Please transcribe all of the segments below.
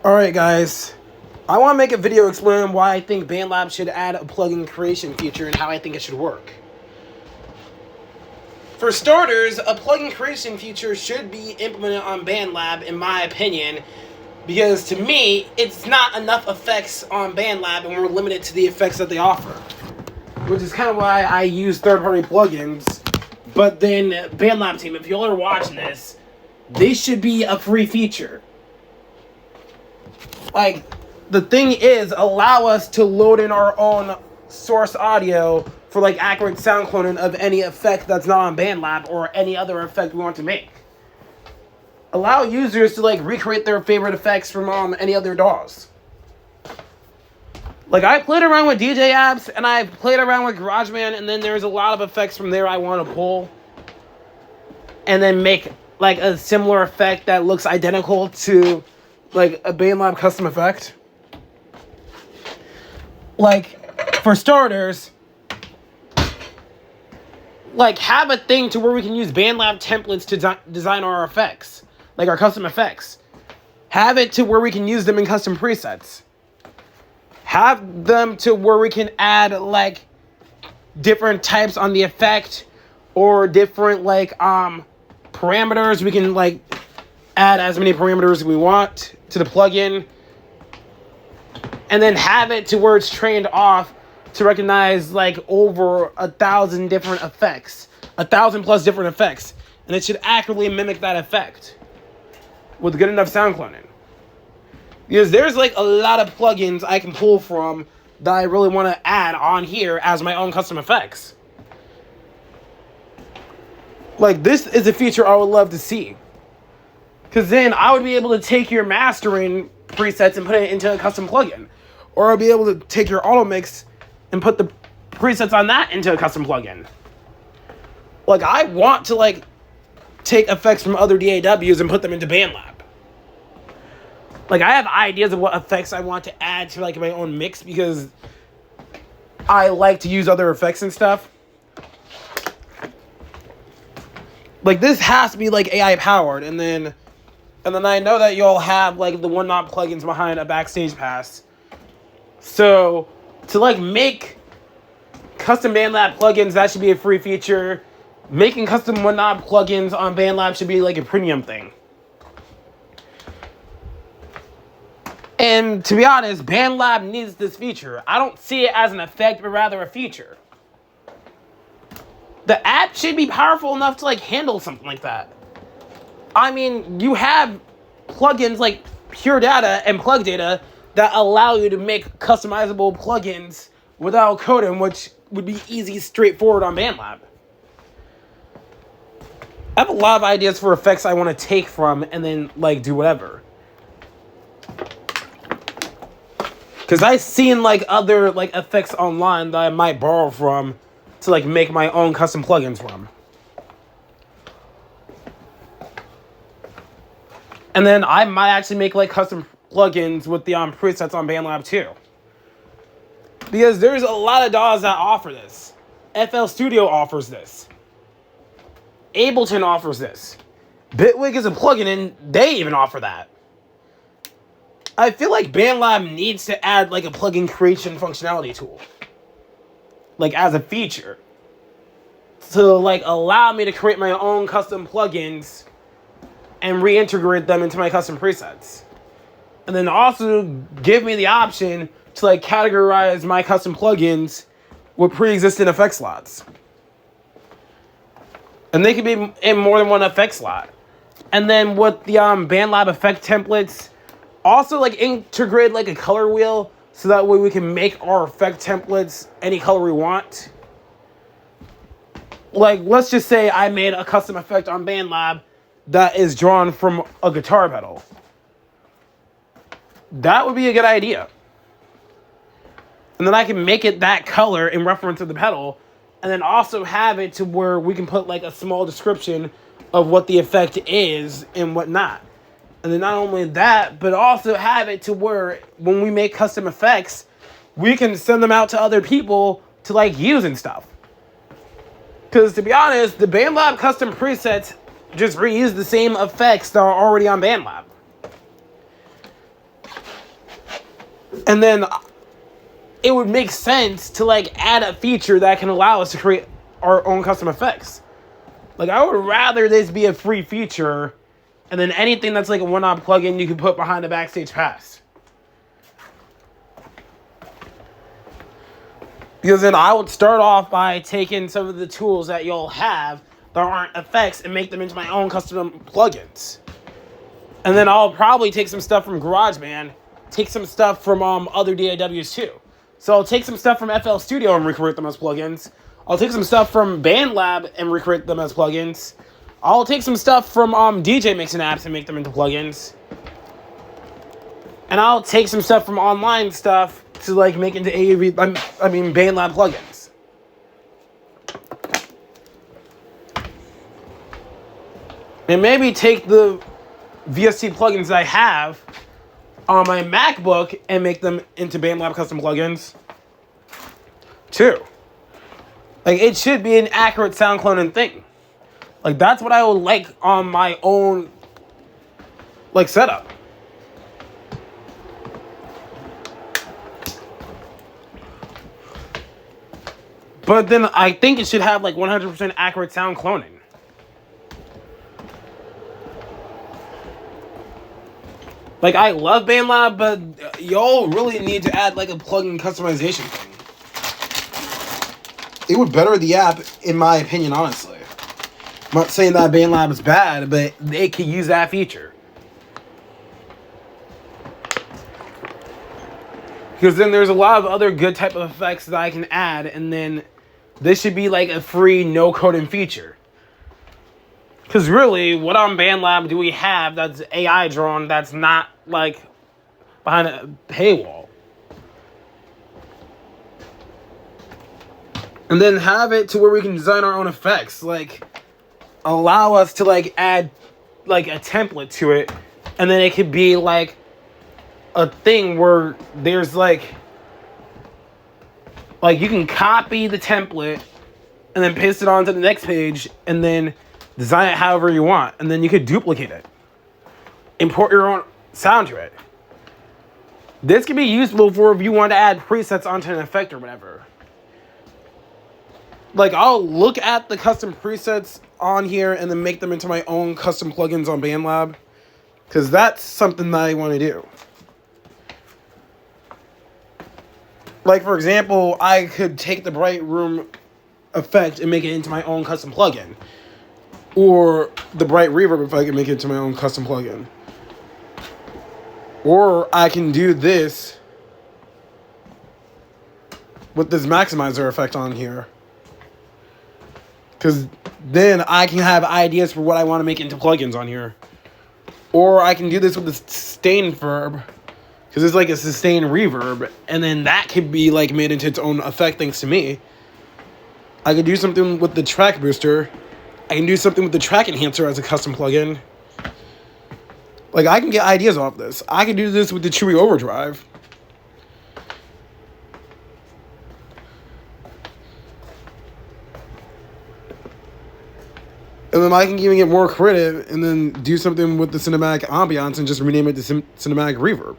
Alright guys, I want to make a video explaining why I think BandLab should add a plugin creation feature and how I think it should work. For starters, a plugin creation feature should be implemented on BandLab in my opinion, because to me, it's not enough effects on BandLab and we're limited to the effects that they offer. Which is kind of why I use third-party plugins. But then, BandLab team, if y'all are watching this, this should be a free feature. Like, the thing is, allow us to load in our own source audio for like accurate sound cloning of any effect that's not on BandLab or any other effect we want to make. Allow users to like recreate their favorite effects from any other DAWs. Like, I played around with DJ apps and I played around with GarageBand, and then there's a lot of effects from there I want to pull and then make like a similar effect that looks identical to like a BandLab custom effect. Like, for starters, like, have a thing to where we can use BandLab templates to design our effects, like our custom effects. Have it to where we can use them in custom presets. Have them to where we can add like different types on the effect or different like parameters. We can like add as many parameters as we want to the plugin, and then have it to where it's trained off to recognize like over 1,000 different effects, 1,000 plus different effects, and it should accurately mimic that effect with good enough sound cloning. Because there's like a lot of plugins I can pull from that I really want to add on here as my own custom effects. Like, this is a feature I would love to see. Because then I would be able to take your mastering presets and put it into a custom plugin. Or I'll be able to take your auto mix and put the presets on that into a custom plugin. Like, I want to like take effects from other DAWs and put them into BandLab. Like, I have ideas of what effects I want to add to like my own mix because I like to use other effects and stuff. Like, this has to be like AI powered, and then I know that y'all have like the one-knot plugins behind a Backstage Pass. So to like make custom BandLab plugins, that should be a free feature. Making custom one-knot plugins on BandLab should be like a premium thing. And to be honest, BandLab needs this feature. I don't see it as an effect, but rather a feature. The app should be powerful enough to like handle something like that. I mean, you have plugins like Pure Data and Plug Data that allow you to make customizable plugins without coding, which would be easy, straightforward on BandLab. I have a lot of ideas for effects I want to take from and then like do whatever. Because I've seen like other like effects online that I might borrow from to like make my own custom plugins from. And then I might actually make like custom plugins with the presets on BandLab too. Because there's a lot of DAWs that offer this. FL Studio offers this. Ableton offers this. Bitwig is a plugin and they even offer that. I feel like BandLab needs to add like a plugin creation functionality tool. Like as a feature. To like allow me to create my own custom plugins and reintegrate them into my custom presets. And then also give me the option to like categorize my custom plugins with pre-existing effect slots. And they could be in more than one effect slot. And then with the BandLab effect templates, also like integrate like a color wheel so that way we can make our effect templates any color we want. Like, let's just say I made a custom effect on BandLab that is drawn from a guitar pedal. That would be a good idea. And then I can make it that color in reference to the pedal, and then also have it to where we can put like a small description of what the effect is and whatnot. And then not only that, but also have it to where when we make custom effects, we can send them out to other people to like use and stuff. Because to be honest, the BandLab custom presets just reuse the same effects that are already on BandLab. And then it would make sense to like add a feature that can allow us to create our own custom effects. Like, I would rather this be a free feature, and then anything that's like a one-off plugin you can put behind a Backstage Pass. Because then I would start off by taking some of the tools that y'all have that aren't effects and make them into my own custom plugins. And then I'll probably take some stuff from GarageBand, take some stuff from other DAWs too. So I'll take some stuff from FL Studio and recreate them as plugins. I'll take some stuff from BandLab and recreate them as plugins. I'll take some stuff from DJ Mixing apps and make them into plugins. And I'll take some stuff from online stuff to like make into BandLab plugins. And maybe take the VST plugins that I have on my MacBook and make them into BandLab custom plugins too. Like, it should be an accurate sound cloning thing. Like, that's what I would like on my own like setup. But then I think it should have like 100% accurate sound cloning. Like, I love BandLab, but y'all really need to add like a plugin customization thing. It would better the app, in my opinion, honestly. I'm not saying that BandLab is bad, but they could use that feature. Because then there's a lot of other good type of effects that I can add, and then this should be like a free no-coding feature. Because really, what on BandLab do we have that's AI drawn that's not like behind a paywall? And then have it to where we can design our own effects. Like, allow us to like add like a template to it, and then it could be like a thing where there's like you can copy the template and then paste it onto the next page and then design it however you want, and then you could duplicate it, import your own sound to it. This could be useful for if you want to add presets onto an effect or whatever. Like, I'll look at the custom presets on here and then make them into my own custom plugins on BandLab, because that's something that I want to do. Like, for example, I could take the Bright Room effect and make it into my own custom plugin. Or the Bright Reverb if I can make it into my own custom plugin. Or I can do this with this maximizer effect on here. Because then I can have ideas for what I want to make into plugins on here. Or I can do this with the sustain verb. Because it's like a sustained reverb. And then that could be like made into its own effect thanks to me. I could do something with the track booster. I can do something with the track enhancer as a custom plugin. Like, I can get ideas off this. I can do this with the Chewy Overdrive. And then I can even get more creative and then do something with the cinematic ambiance and just rename it to cinematic reverb.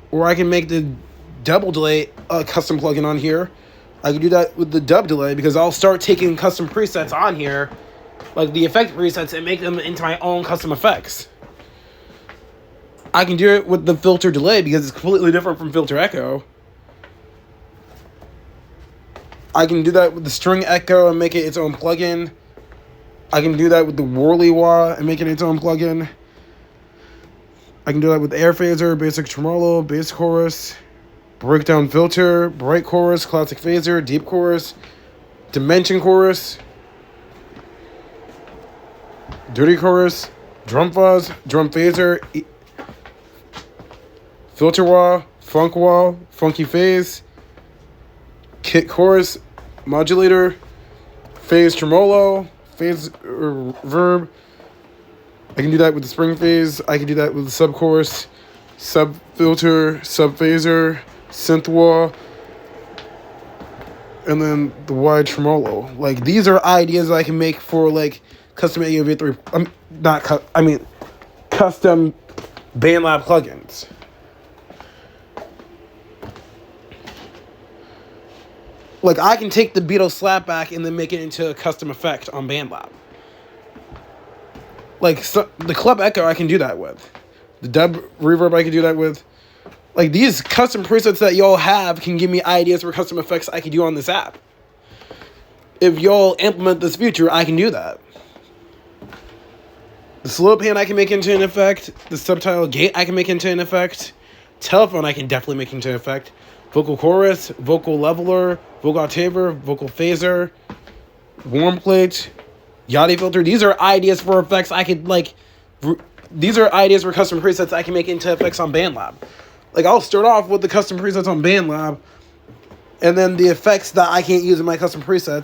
Or I can make the double delay a custom plugin on here. I can do that with the dub delay because I'll start taking custom presets on here, like the effect presets, and make them into my own custom effects. I can do it with the filter delay because it's completely different from filter echo. I can do that with the string echo and make it its own plugin. I can do that with the Whirly Wah and make it its own plugin. I can do that with Air Phaser, Basic Tremolo, Bass Chorus, Breakdown Filter, Bright Chorus, Classic Phaser, Deep Chorus, Dimension Chorus, Dirty Chorus, Drum Fuzz, Drum Phaser, Filter Wah, Funk Wah, Funky Phase, Kit Chorus, Modulator, Phase Tremolo, Phase Verb. I can do that with the Spring Phase. I can do that with the Sub Chorus, Sub Filter, Sub Phaser, Synth Wah, and then the Wide Tremolo. Like, these are ideas I can make for like custom AOV3. Custom BandLab plugins. Like, I can take the Beatles slapback and then make it into a custom effect on BandLab. Like, so, the Club Echo, I can do that with. The Dub Reverb, I can do that with. Like, these custom presets that y'all have can give me ideas for custom effects I can do on this app. If y'all implement this feature, I can do that. The slow pan I can make into an effect. The subtitle gate I can make into an effect. Telephone I can definitely make into an effect. Vocal chorus, vocal leveler, vocal octaver, vocal phaser, warm plate, Yachty filter. These are ideas for effects I could, like, these are ideas for custom presets I can make into effects on BandLab. Like, I'll start off with the custom presets on BandLab, and then the effects that I can't use in my custom presets.